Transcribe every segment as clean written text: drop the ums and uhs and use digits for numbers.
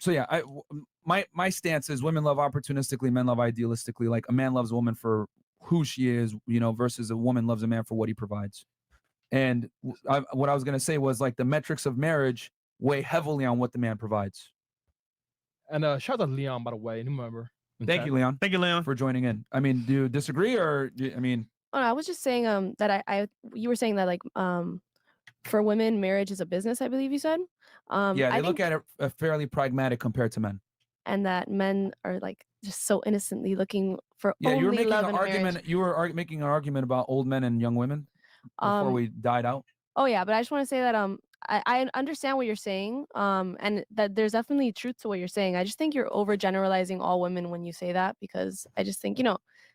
So yeah, my stance is women love opportunistically, men love idealistically. Like a man loves a woman for who she is, versus a woman loves a man for what he provides. And what I was going to say was like the metrics of marriage weigh heavily on what the man provides. And shout out to Leon, by the way, new member. Thank you, Leon. Thank you, Leon, for joining in. I mean, do you disagree or Oh, no, I was just saying that you were saying that like for women marriage is a business, I believe you said. Yeah, they look at it fairly pragmatic compared to men. And that men are like just so innocently looking for Yeah, you were only making love an and argument. marriage. You were making an argument about old men and young women before we died out. Oh yeah, but I just want to say that I understand what you're saying, and that there's definitely truth to what you're saying. I just think you're overgeneralizing all women when you say that, because I just think,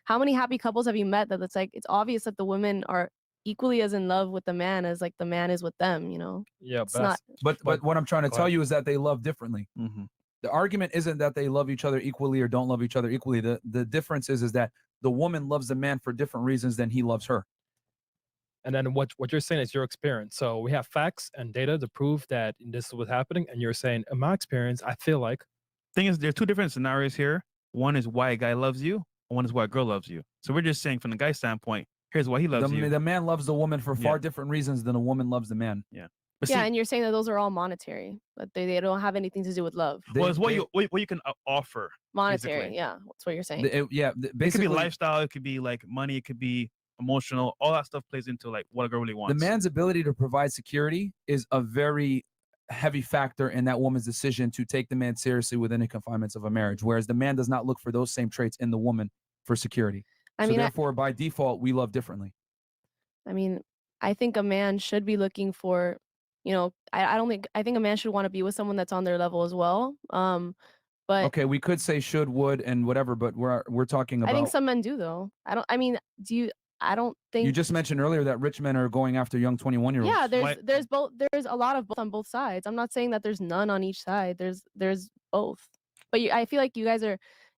how many happy couples have you met that it's obvious that the women are equally as in love with the man as like the man is with them, Yeah, it's not. But what I'm trying to tell you is that they love differently. Mm-hmm. The argument isn't that they love each other equally or don't love each other equally. The difference is that the woman loves the man for different reasons than he loves her. And then what you're saying is your experience. So we have facts and data to prove that this is what's happening. And you're saying, in my experience, I feel like. Thing is, there are two different scenarios here. One is why a guy loves you, and one is why a girl loves you. So we're just saying from the guy's standpoint, here's why he loves you. The man loves the woman for far different reasons than a woman loves the man. Yeah. But and you're saying that those are all monetary, that they don't have anything to do with love. Well, it's what you can offer. Monetary, basically. Yeah, that's what you're saying. Basically, it could be lifestyle, it could be like money, it could be emotional. All that stuff plays into like what a girl really wants. The man's ability to provide security is a very heavy factor in that woman's decision to take the man seriously within the confinements of a marriage, whereas the man does not look for those same traits in the woman for security. Therefore, by default, we love differently. I mean, I think a man should be looking for, I think a man should want to be with someone that's on their level as well. But okay, we could say should, would, and whatever, but we're talking about. I think some men do though. I don't think you just mentioned earlier that rich men are going after young 21-year-olds. Yeah, there's both. There's a lot of both on both sides. I'm not saying that there's none on each side. There's both. But I feel like you guys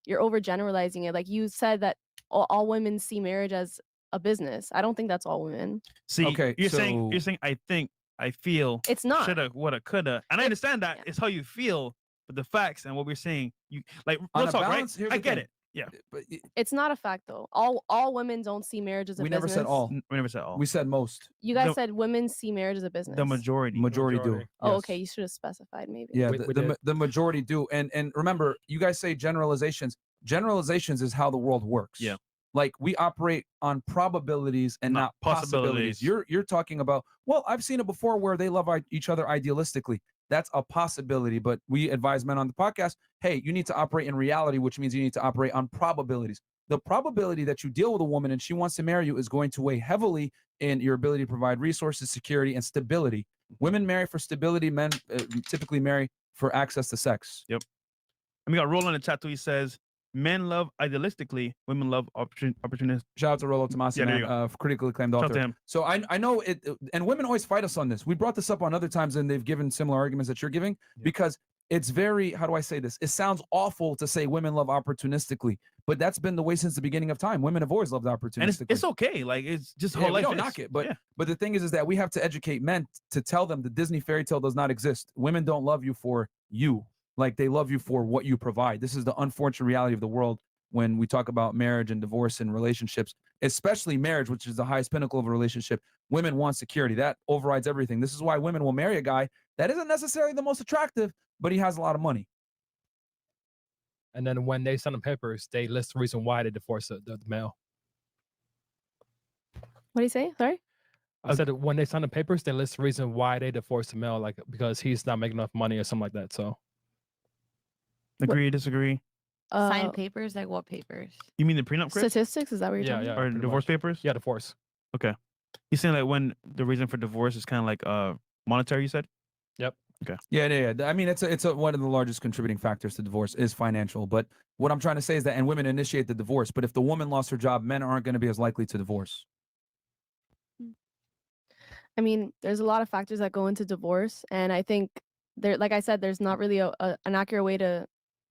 you're overgeneralizing it. Like you said that all women see marriage as a business. I don't think that's all women. See, okay, you're saying I think, I feel. It's not. Shoulda, woulda, coulda. And I understand that it's how you feel, but the facts and what we're saying, you like real talk, right? I get it. Yeah, but it's not a fact though. All women don't see marriage as a business. We never said all. We never said all. We said most. You guys said women see marriage as a business. The majority do. Oh, okay. You should have specified maybe. Yeah, the majority do. And remember, you guys say generalizations. Generalizations is how the world works. Yeah. Like we operate on probabilities and not possibilities. You're talking about, well, I've seen it before where they love each other idealistically. That's a possibility, but we advise men on the podcast, hey, you need to operate in reality, which means you need to operate on probabilities. The probability that you deal with a woman and she wants to marry you is going to weigh heavily in your ability to provide resources, security, and stability. Women marry for stability. Men typically marry for access to sex. Yep. And we got Roland in the chat too. He says, men love idealistically, women love opportunistic. Shout out to Rolo Tomasi, man, critically acclaimed author. Shout out to him. So I know it, and women always fight us on this. We brought this up on other times, and they've given similar arguments that you're giving, because it's very, how do I say this? It sounds awful to say women love opportunistically, but that's been the way since the beginning of time. Women have always loved opportunistically. And it's okay. Like, it's just whole life. We don't knock it, but the thing is that we have to educate men to tell them the Disney fairy tale does not exist. Women don't love you for you. Like, they love you for what you provide. This is the unfortunate reality of the world when we talk about marriage and divorce and relationships, especially marriage, which is the highest pinnacle of a relationship. Women want security. That overrides everything. This is why women will marry a guy that isn't necessarily the most attractive, but he has a lot of money. And then when they sign the papers, they list the reason why they divorced the male. What do you say? Sorry? I said when they sign the papers, they list the reason why they divorced the male, like because he's not making enough money or something like that. So agree, disagree. Sign papers? Like what papers? You mean the prenup? Chris? Statistics? Is that what you're talking about? Or divorce papers? Yeah, divorce. Okay. You're saying like when the reason for divorce is kind of like monetary, you said? Yep. Okay. Yeah. I mean, it's one of the largest contributing factors to divorce is financial. But what I'm trying to say is that, and women initiate the divorce, but if the woman lost her job, men aren't going to be as likely to divorce. I mean, there's a lot of factors that go into divorce, and I think like I said, there's not really an accurate way to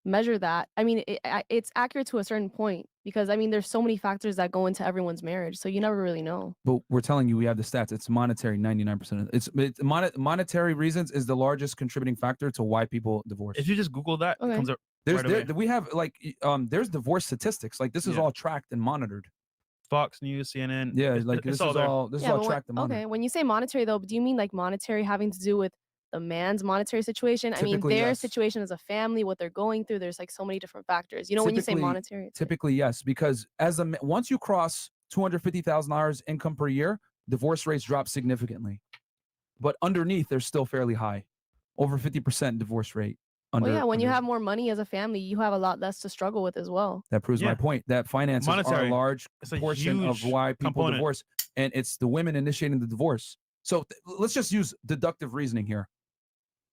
measure that. I mean, it's accurate to a certain point because I mean, there's so many factors that go into everyone's marriage, so you never really know. But we're telling you, we have the stats. It's monetary. 99% of it's monetary reasons is the largest contributing factor to why people divorce. If you just Google that, it comes up. We have like there's divorce statistics. Like this is all tracked and monitored. Fox News, CNN. Yeah, like this is all tracked and monitored. Okay, when you say monetary though, do you mean like monetary having to do with the man's monetary situation? I mean, their situation as a family, what they're going through. There's like so many different factors. You know, when you say monetary. Typically, yes, because once you cross $250,000 income per year, divorce rates drop significantly. But underneath, they're still fairly high, over 50% divorce rate. Well, yeah, when you have more money as a family, you have a lot less to struggle with as well. That proves my point. That finances are a large portion of why people divorce, and it's the women initiating the divorce. So let's just use deductive reasoning here.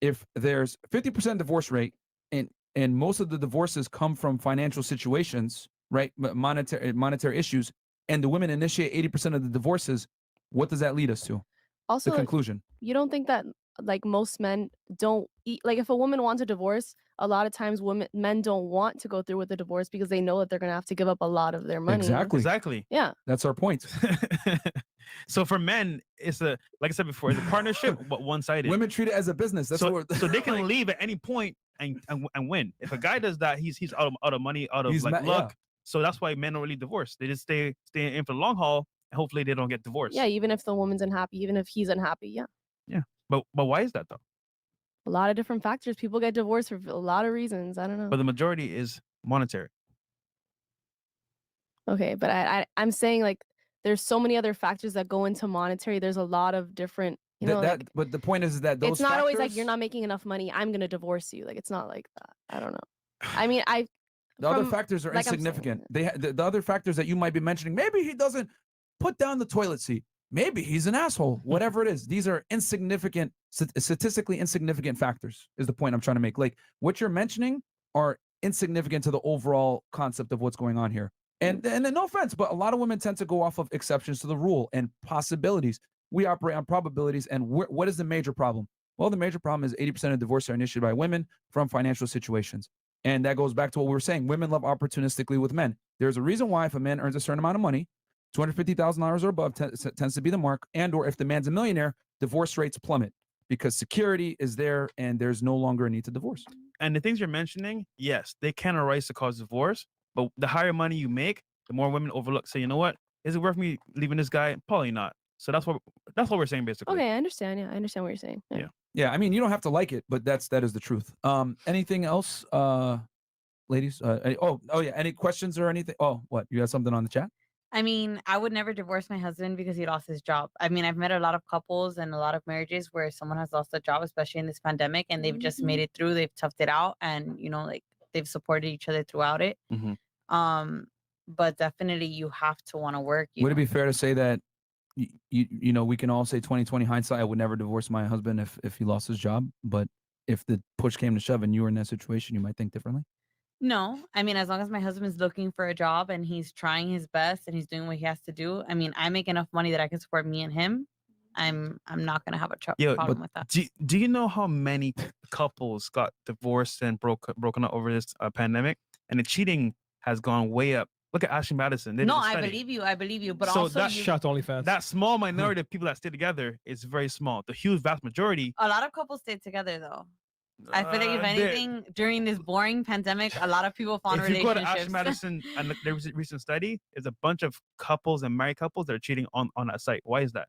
If there's 50% divorce rate, and most of the divorces come from financial situations, right? Monetary issues, and the women initiate 80% of the divorces, what does that lead us to? Also, the conclusion. You don't think that like most men don't like if a woman wants a divorce, a lot of times men don't want to go through with the divorce because they know that they're gonna have to give up a lot of their money. Exactly. Yeah. That's our point. So for men, it's like I said before, it's a partnership, but one-sided. Women treat it as a business. That's so they can leave at any point and win. If a guy does that, he's out of money, out of luck. Yeah. So that's why men don't really divorce. They just stay in for the long haul, and hopefully they don't get divorced. Yeah, even if the woman's unhappy, even if he's unhappy. Yeah. Yeah. But why is that though? A lot of different factors. People get divorced for a lot of reasons. I don't know. But the majority is monetary. Okay, but I'm saying like there's so many other factors that go into monetary. There's a lot of different, you know. But the point is that those it's not always like you're not making enough money, I'm gonna divorce you. Like it's not like that. I don't know. I mean, the other factors are insignificant. The other factors that you might be mentioning, maybe he doesn't put down the toilet seat. Maybe he's an asshole, whatever it is. These are insignificant, statistically insignificant factors is the point I'm trying to make. Like what you're mentioning are insignificant to the overall concept of what's going on here. And no offense, but a lot of women tend to go off of exceptions to the rule and possibilities. We operate on probabilities. And what is the major problem? Well, the major problem is 80% of divorces are initiated by women from financial situations. And that goes back to what we were saying. Women love opportunistically with men. There's a reason why if a man earns a certain amount of money, $250,000 or above tends to be the mark, or if the man's a millionaire, divorce rates plummet because security is there and there's no longer a need to divorce. And the things you're mentioning, yes, they can arise to cause divorce, but the higher money you make, the more women overlook. Say, you know what? Is it worth me leaving this guy? Probably not. So that's what we're saying basically. Okay, I understand. Yeah, I understand what you're saying. Yeah. I mean, you don't have to like it, but that is the truth. Anything else, ladies? Oh yeah. Any questions or anything? Oh, what? You got something on the chat? I mean, I would never divorce my husband because he lost his job. I mean, I've met a lot of couples and a lot of marriages where someone has lost a job, especially in this pandemic, and they've just made it through. They've toughed it out, and you know, like they've supported each other throughout it. But definitely, you have to want to work. Would it be fair to say that you know we can all say 20/20 hindsight? I would never divorce my husband if he lost his job, but if the push came to shove and you were in that situation, you might think differently. No, I mean, as long as my husband's looking for a job and he's trying his best and he's doing what he has to do. I mean, I make enough money that I can support me and him. I'm not gonna have a problem with that. Do you know how many couples got divorced and broken up over this pandemic? And the cheating has gone way up. Look at Ashley Madison. No, I believe you. But so also, shut OnlyFans. That small minority of people that stay together is very small. The huge vast majority. A lot of couples stay together though. I feel like if anything, during this boring pandemic, a lot of people found relationships. If you go to Ashley Madison and there was a recent study, there's a bunch of couples and married couples that are cheating on that site. Why is that?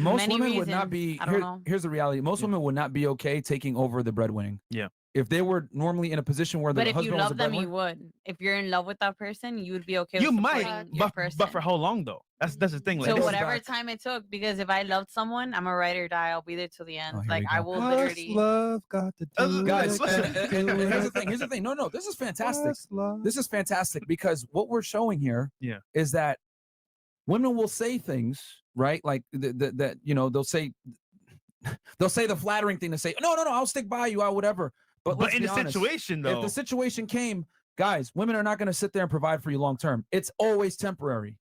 Most women would not be. Here's the reality: most women would not be okay taking over the breadwinning. Yeah. If they were normally in a position where the husband was a breadwinner. But if you love them, you would. If you're in love with that person, you would be okay with supporting your person. But for how long though? That's the thing. Like, so whatever time it took, because if I loved someone, I'm a ride or die. I'll be there till the end. Like I will literally. Love got to do. Guys, listen. Here's the thing. No. This is fantastic. This is fantastic because what we're showing here is that women will say things, right? Like that you know they'll say the flattering thing to say. No, I'll stick by you. I'll whatever. But in the situation, though, if the situation came, guys, women are not going to sit there and provide for you long term. It's always temporary,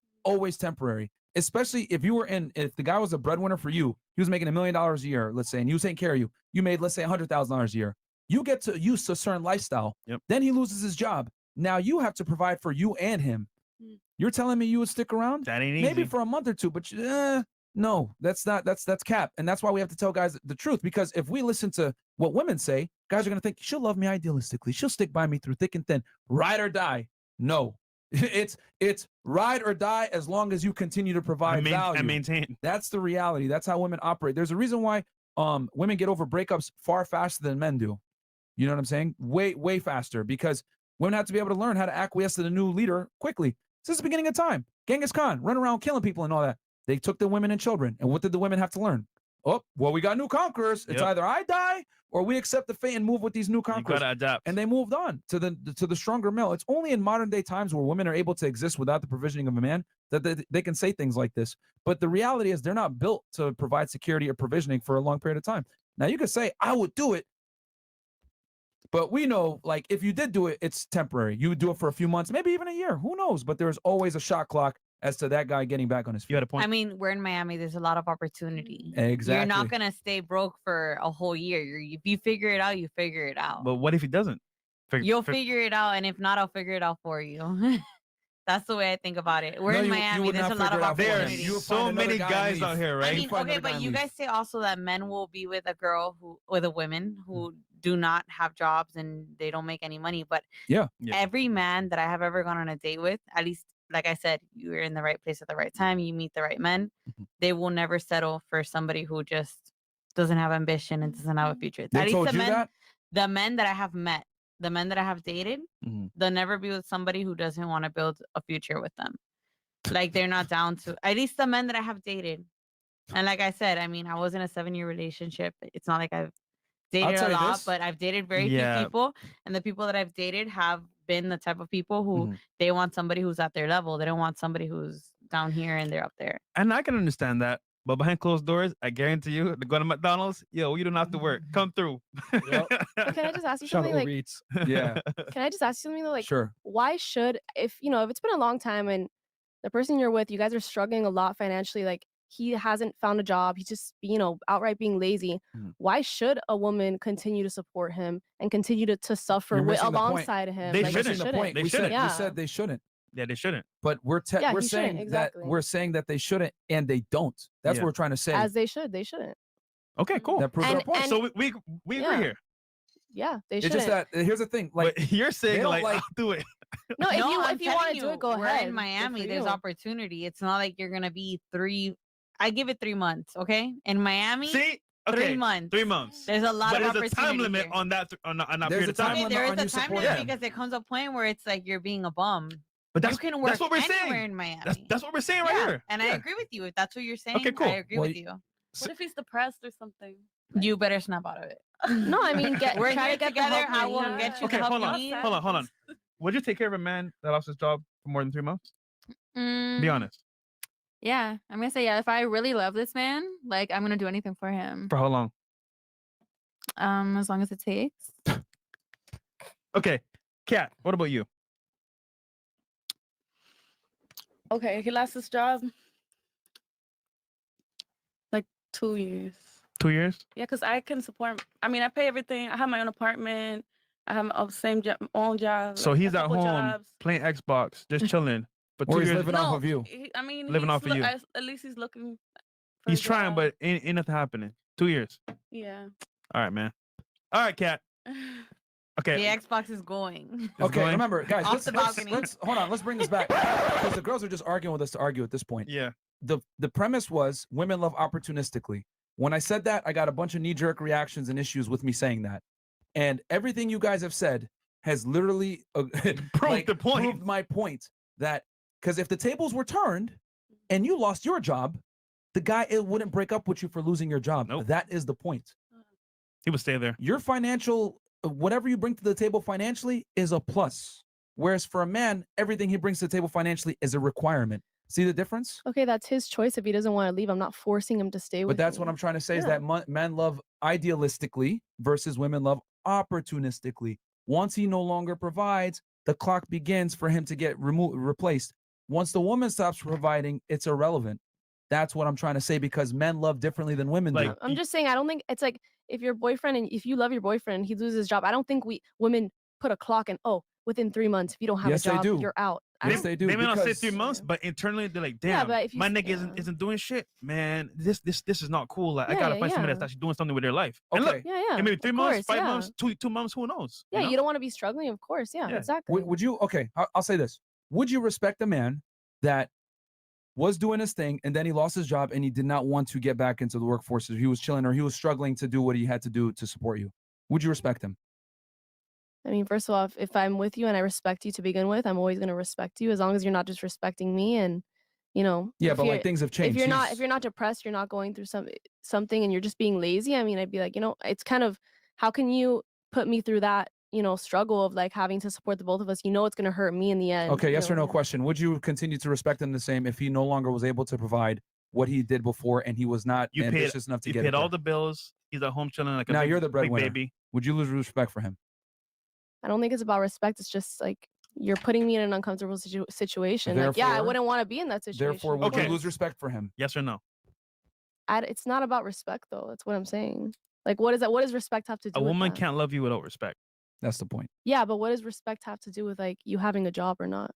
especially if the guy was a breadwinner for you, he was making $1 million a year, let's say, and he was taking care of you. You made, let's say, $100,000 a year. You get to use a certain lifestyle. Yep. Then he loses his job. Now you have to provide for you and him. You're telling me you would stick around? That ain't Maybe easy. for a month or two, but no, that's cap. And that's why we have to tell guys the truth, because if we listen to what women say, guys are going to think she'll love me idealistically. She'll stick by me through thick and thin, ride or die. No, it's ride or die as long as you continue to provide value and maintain. That's the reality. That's how women operate. There's a reason why women get over breakups far faster than men do. You know what I'm saying? Way faster, because women have to be able to learn how to acquiesce to the new leader quickly. Since the beginning of time, Genghis Khan run around killing people and all that. They took the women and children, and what did the women have to learn? Oh, well, we got new conquerors. It's either I die or we accept the fate and move with these new conquerors. You gotta adapt. And they moved on to the stronger male. It's only in modern day times where women are able to exist without the provisioning of a man that they can say things like this. But the reality is they're not built to provide security or provisioning for a long period of time. Now you could say, I would do it. But we know, like, if you did do it, it's temporary. You would do it for a few months, maybe even a year. Who knows? But there's always a shot clock as to that guy getting back on his feet. You had a point. I mean, we're in Miami. There's a lot of opportunity. Exactly. You're not gonna stay broke for a whole year. If you figure it out, you figure it out. But what if he doesn't? You'll figure it out, and if not, I'll figure it out for you. That's the way I think about it. We're No, in you Miami. would There's not a lot figure of it out for him. opportunity. You would There's find so another many guy guys and out leave. here, I right? mean, find okay, another guy but and you leave. guys say also that men will be with a girl with a woman who do not have jobs and they don't make any money. But Yeah. every man that I have ever gone on a date with, at least, like I said, you're in the right place at the right time. You meet the right men. They will never settle for somebody who just doesn't have ambition and doesn't have a future. They At least told the you men, that? the men that I have met, the men that I have dated, they'll never be with somebody who doesn't want to build a future with them. Like, they're not down to, at least the men that I have dated. And like I said, I mean, I was in a 7-year relationship. It's not like I've dated tell a you lot, this. but I've dated very few people. And the people that I've dated have been the type of people who they want somebody who's at their level. They don't want somebody who's down here and they're up there. And I can understand that. But behind closed doors, I guarantee you, to go to McDonald's, yo, you don't have to work. Come through. Yep. But can I just ask you Shout out something? Uber Like, Eats. Yeah. can I just ask you something though? Like, Sure. why should, if it's been a long time and the person you're with, you guys are struggling a lot financially, like he hasn't found a job, he's just outright being lazy. Why should a woman continue to support him and continue to suffer You're missing the point. alongside him? They Like, shouldn't. Missing the point. They We shouldn't. said they shouldn't. Yeah, they shouldn't. But we're Yeah, we're he saying shouldn't, that exactly. we're saying that they shouldn't and they don't. That's Yeah. what we're trying to say. As they should. They shouldn't. Okay, cool. That proves our And- point. and- So we agree Yeah. here. Yeah, they It's shouldn't. just that here's the thing. Like, But you're saying don't like, like- I'll do it. No, if I'm you want telling to do it, go we're ahead. in Good Miami. for There's you. opportunity. It's not like you're gonna be I give it 3 months, okay? In Miami, See? 3 Okay. months. 3 months. There's a lot But of there's a opportunity time limit here. on that on that There's period a of time. time Okay, limit there is on a you time supporting limit him. because there comes a point where it's like you're being a bum. But You can work that's what we're anywhere saying. in Miami. That's what we're saying right Yeah, here. and I agree with you. If that's what you're saying, Okay, cool. I agree Well, with you. What if he's depressed or something? You better snap out of it. No, I mean, We're try here to get together. the help I you will need. get you Okay, the help hold you on. need. Hold on. Would you take care of a man that lost his job for more than 3 months? Be Mm, honest. yeah, I'm gonna say yeah. If I really love this man, like I'm gonna do anything for him. For how long? As long as it takes. Okay. Kat, what about you? Okay, he lost his job like 2 years. 2 years? Yeah, because I can support. I mean, I pay everything. I have my own apartment. I have my same job, own job. So like, he's a at couple home jobs. playing Xbox, just chilling. For Or 2 he's years, living off of you. I mean, Living he's off of you. At least he's looking. For he's a trying, job. but ain't nothing happening. 2 years. Yeah. All right, man. All right, Kat. Okay. The Xbox is going. It's Okay, going. remember, guys, Off let's, the let's, balcony. let's hold on. Let's bring this back because the girls are just arguing with us to argue at this point. Yeah. The premise was women love opportunistically. When I said that, I got a bunch of knee-jerk reactions and issues with me saying that. And everything you guys have said has literally Proved the point. proved my point that because if the tables were turned and you lost your job, the guy wouldn't break up with you for losing your job. Nope. That is the point. He would stay there. Your financial, whatever you bring to the table financially is a plus. Whereas for a man, everything he brings to the table financially is a requirement. See the difference? Okay, that's his choice. If he doesn't want to leave, I'm not forcing him to stay with But that's me. what I'm trying to say is Yeah. that men love idealistically versus women love opportunistically. Once he no longer provides, the clock begins for him to get replaced. Once the woman stops providing, it's irrelevant. That's what I'm trying to say, because men love differently than women do. Like, I'm just saying, I don't think it's like if your boyfriend and if you love your boyfriend and he loses his job, I don't think women put a clock and within 3 months, if you don't have Yes, a they job, do. you're out. I Yes, don't- they do. They may not say because 3 months, but internally they're like, damn, Yeah, but if you my s- nigga yeah. isn't doing shit, man. This is not cool. Like, I Yeah, gotta yeah, find somebody yeah. that's actually doing something with their life. And Okay. look, Yeah, it may be 3 of months, course, 5 yeah. months, two months, who knows? Yeah, know? you don't want to be struggling, of course. Yeah, Yeah. exactly. Would you? Okay, I'll say this. Would you respect a man that was doing his thing and then he lost his job and he did not want to get back into the workforce? He was chilling or he was struggling to do what he had to do to support you. Would you respect him? I mean, first of all, if I'm with you and I respect you to begin with, I'm always gonna respect you as long as you're not disrespecting me and, Yeah, if but you're like things have changed. if you're not depressed, you're not going through something and you're just being lazy. I mean, I'd be like, it's kind of how can you put me through that, struggle of like having to support the both of us? It's gonna hurt me in the end. Okay, yes or no yeah. question. Would you continue to respect him the same if he no longer was able to provide what he did before and he was not You paid- ambitious enough to You get paid it all there? the bills. He's at home chilling like a Now big, you're the big breadwinner. baby. Would you lose respect for him? I don't think it's about respect. It's just like you're putting me in an uncomfortable situation. Like, yeah, I Therefore- wouldn't want to be in that situation. Therefore, of would you Okay. lose course. respect for him? Yes or no? It's not about respect though. That's what I'm saying. Like, what does respect have to do A with woman that? can't love you without respect. That's the point. Yeah, but what does respect have to do with like you having a job or not?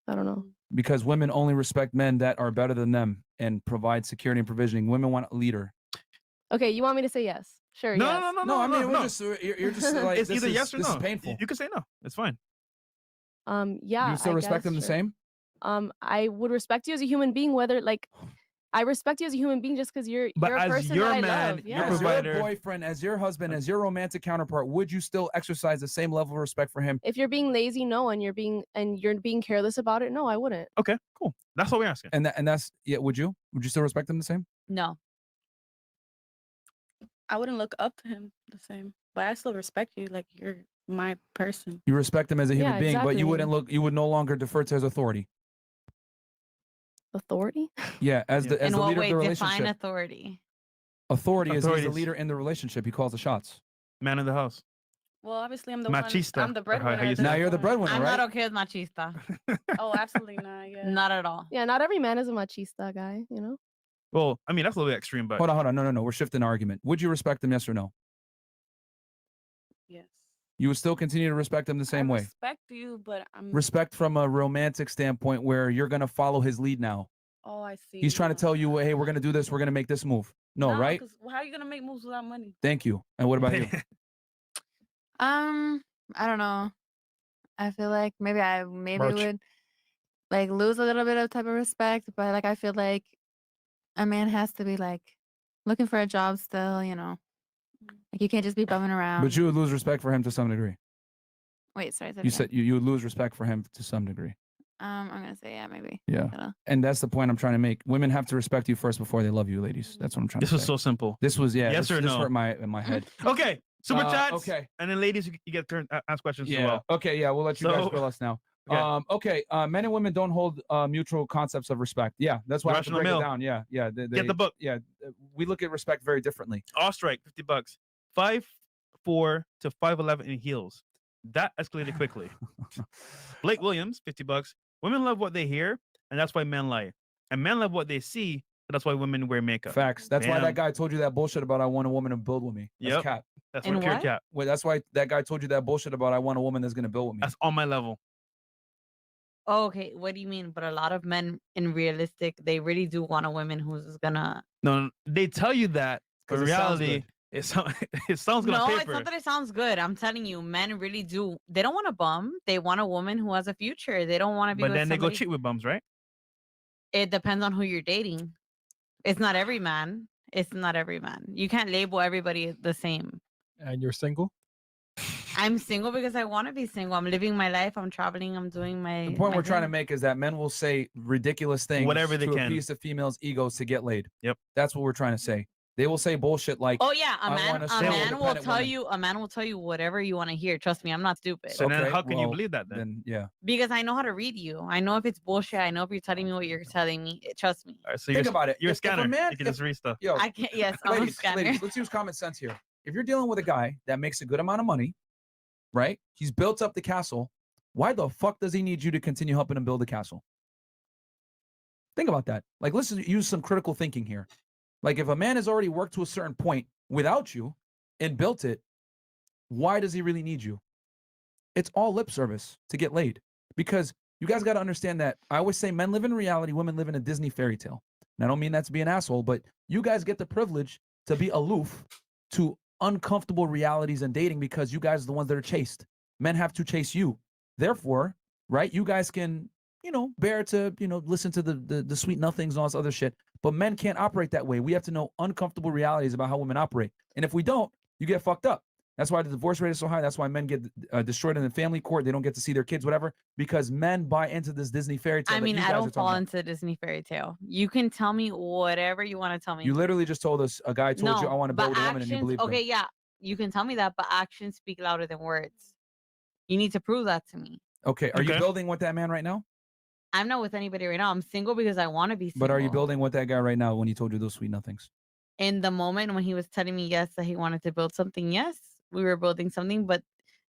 I don't know. Because women only respect men that are better than them and provide security and provisioning. Women want a leader. Okay, you want me to say yes? Sure. No, yes. no, no, No, I mean, we're no. just you're just like It's this either is, yes or this no. is painful. You can say no. It's fine. Yeah. You still I respect guess, him the sure. same? I would respect you as a human being, whether like I respect you as a human being just because you're But a as person your that I man, love. your Yeah. As provider- your boyfriend, as your husband, as your romantic counterpart, would you still exercise the same level of respect for him? If you're being lazy, no, and you're being careless about it, no, I wouldn't. Okay, cool. That's what we're asking. And that's yeah. Would you still respect him the same? No. I wouldn't look up to him the same, but I still respect you. Like you're my person. You respect him as a human Yeah, being, but you wouldn't exactly. you would no longer defer to his authority. Authority? Yeah, as the In as the what leader way? of the Define relationship. authority. Authority is he's the Authority is- leader in the relationship. He calls the shots. Man in the house. Well, obviously I'm the Machista, one. I'm the or how breadwinner. you at say Now this you're the point. breadwinner, I'm right? not okay with machista. Oh, absolutely not. Yeah. Not at all. Yeah, not every man is a machista guy, Well, I mean, that's a little bit extreme, but Hold on. No. We're shifting argument. Would you respect him? Yes or no? Yes. You would still continue to respect him the same I way. respect you, but I'm. Respect from a romantic standpoint, where you're gonna follow his lead now. Oh, I see. He's trying to No. tell you, hey, we're gonna do this. We're gonna make this move. No, Nah, right? 'cause how are you gonna make moves without money? Thank you. And what about you? I don't know. I feel like maybe Merch. would like lose a little bit of type of respect, but like I feel like a man has to be like looking for a job still, Like you can't just be bumming around. But you would lose respect for him to some degree. Wait, sorry. You said you would lose respect for him to some degree. I'm gonna say yeah, maybe. Yeah. Dunno. And that's the point I'm trying to make. Women have to respect you first before they love you, ladies. That's what I'm trying this to was say. so simple. This was Yes this, or this no? hurt my in my head. Okay, super chats. Okay. And then ladies, you get turn ask questions as Yeah. well. Okay. Yeah. We'll let you guys So- grill us now. Okay. Okay. Men and women don't hold mutual concepts of respect. Yeah. That's why I have to Rational break it Mill. down. Yeah. Yeah. Get the book. Yeah. We look at respect very differently. Ostrike, $50. 5'4" to 5'11" in heels. That escalated quickly. Blake Williams, $50. Women love what they hear, and that's why men lie. And men love what they see, so that's why women wear makeup. Facts. That's why Bam. that guy told you that bullshit about I want a woman to build with me. That's Yep. cap. That's And what pure what? cap. Wait, that's why that guy told you that bullshit about I want a woman that's gonna build with me. That's on my level. Oh, okay. What do you mean? But a lot of men in realistic, they really do want a woman who's gonna. No, they tell you that, but 'Cause in it sounds reality, good. it sounds good on No, it's paper. not that it sounds good. I'm telling you, men really do. They don't want a bum. They want a woman who has a future. They don't want to be. But with then they go somebody- cheat with bums, right? It depends on who you're dating. It's not every man. It's not every man. You can't label everybody the same. And you're single? I'm single because I want to be single. I'm living my life. I'm traveling. I'm doing my. The point my we're trying to thing. make is that men will say ridiculous things Whatever they to can. appease the females' egos to get laid. Yep. That's what we're trying to say. They will say bullshit like, Oh yeah, I want a a stable, man will independent tell woman. you. A man will tell you whatever you want to hear. Trust me, I'm not stupid. So then Okay, how can you well, believe that then? yeah. Because I know how to read you. I know if it's bullshit. I know if you're telling me what you're telling me. Trust me. All right, so Think about it. You're a If a scanner. man- You can if- just read stuff. Yo, I can't. Yes, I'm a ladies, scanner. let's use common sense here. If you're dealing with a guy that makes a good amount of money, right? He's built up the castle. Why the fuck does he need you to continue helping him build the castle? Think about that. Like, let's use some critical thinking here. Like, if a man has already worked to a certain point without you and built it, why does he really need you? It's all lip service to get laid. Because you guys got to understand that I always say men live in reality, women live in a Disney fairy tale. And I don't mean that to be an asshole, but you guys get the privilege to be aloof to uncomfortable realities and dating because you guys are the ones that are chased. Men have to chase you. Therefore, right, you guys can, bear to, listen to the sweet nothings and all this other shit. But men can't operate that way. We have to know uncomfortable realities about how women operate. And if we don't, you get fucked up. That's why the divorce rate is so high. That's why men get destroyed in the family court. They don't get to see their kids, whatever, because men buy into this Disney fairy tale. I mean, I don't fall into the Disney fairy tale. You can tell me whatever you want to tell me. You literally just told us a guy told you I want to build a woman, and you believe okay, them. yeah, you can tell me that, but actions speak louder than words. You need to prove that to me. Okay, are you building with that man right now? I'm not with anybody right now. I'm single because I want to be single. But are you building with that guy right now when he told you those sweet nothings? In the moment when he was telling me yes, that he wanted to build something, yes, we were building something, but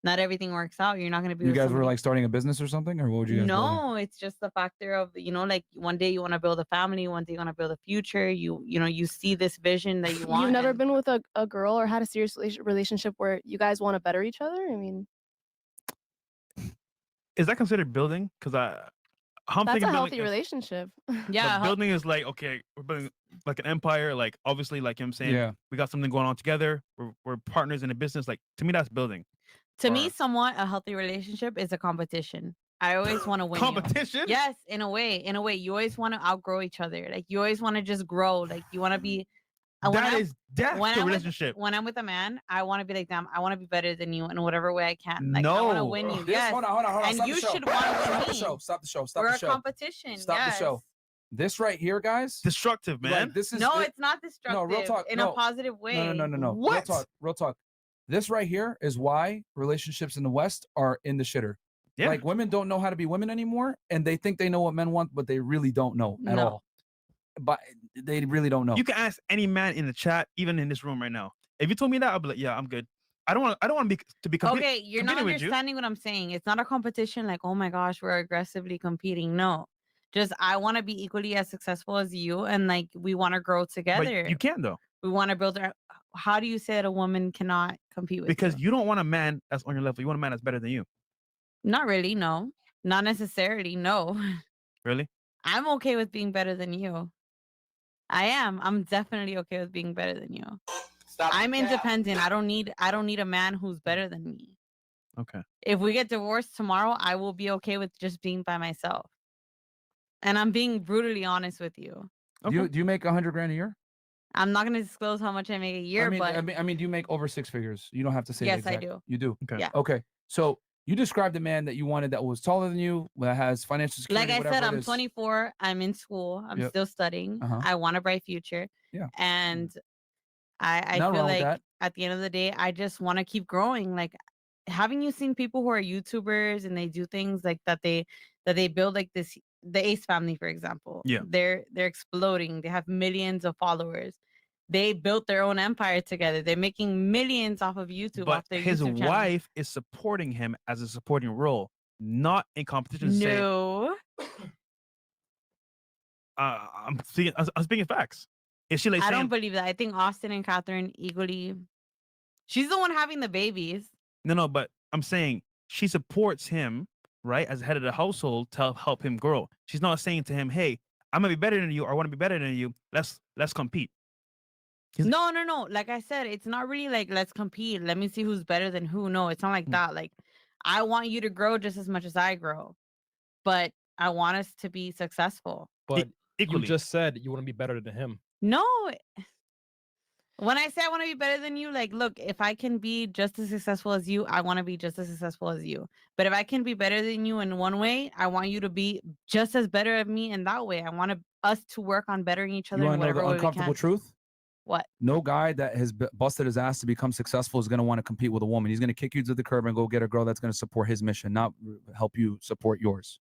not everything works out. You're not going to be. You guys were like starting a business or something, or what would you guys? No, it's just the factor of like one day you want to build a family, one day you want to build a future. You see this vision that you want. You've never been with a girl or had a serious relationship where you guys want to better each other? I mean, is that considered building? Because that's a healthy relationship. Yeah, building is like, okay, we're building like an empire. Like obviously, like I'm saying, we got something going on together. We're partners in a business. Like to me, that's building. To me, somewhat a healthy relationship is a competition. I always want to win. Competition? Yes, in a way. You always want to outgrow each other. Like you always want to just grow. Like you want to be. That is death to a relationship. When I'm with a man, I want to be like, damn, I want to be better than you in whatever way I can. Like, no, I want to win you. Yes. Hold on. And you should want to win me. Stop the show. We're a competition. Stop the show. This right here, guys. Destructive, man. Like, this is it's not destructive. No, real talk. In a positive way. No. What? Real talk. This right here is why relationships in the West are in the shitter. Yeah. Like women don't know how to be women anymore, and they think they know what men want, but they really don't know at all. But they really don't know. You can ask any man in the chat, even in this room right now. If you told me that, I'd be like, yeah, I'm good. I don't want to be okay, you're not understanding what I'm saying. It's not a competition like, oh my gosh, we're aggressively competing. No. Just I want to be equally as successful as you, and like we want to grow together. But you can't though. We want to build our. How do you say that a woman cannot compete with because you don't want a man that's on your level. You want a man that's better than you. Not really, no. Not necessarily, no. Really? I'm okay with being better than you. I am. I'm definitely okay with being better than you. I'm independent. I don't need a man who's better than me. Okay. If we get divorced tomorrow, I will be okay with just being by myself. And I'm being brutally honest with you. Okay. Do you make $100,000 a year? I'm not going to disclose how much I make a year, but I mean, do you make over 6 figures? You don't have to say. Yes, I do. You do. Okay. Yeah. Okay. So you described a man that you wanted that was taller than you, that has financial security. Like I said, I'm 24. I'm in school. I'm still studying. I want a bright future. Yeah. And I feel like at the end of the day, I just want to keep growing. Like, haven't you seen people who are YouTubers and they do things like that they build like this, the Ace family, for example. Yeah. They're exploding. They have millions of followers. They built their own empire together. They're making millions off of YouTube. But off their his YouTube channel. wife is supporting him as a supporting role, not in competition. No. I'm speaking facts. Is she like? I don't believe that. I think Austin and Catherine equally. She's the one having the babies. No, but I'm saying she supports him, right, as head of the household to help him grow. She's not saying to him, "Hey, I'm gonna be better than you, or I want to be better than you. Let's compete." No. Like I said, it's not really like let's compete. Let me see who's better than who. No, it's not like that. Like I want you to grow just as much as I grow, but I want us to be successful. But equally. You just said you want to be better than him. No. When I say I want to be better than you, like, look, if I can be just as successful as you, I want to be just as successful as you. But if I can be better than you in one way, I want you to be just as better of me in that way. I want us to work on bettering each other. You in want to know whatever the way we uncomfortable can. truth? What? No guy that has busted his ass to become successful is going to want to compete with a woman. He's going to kick you to the curb and go get a girl that's going to support his mission, not help you support yours.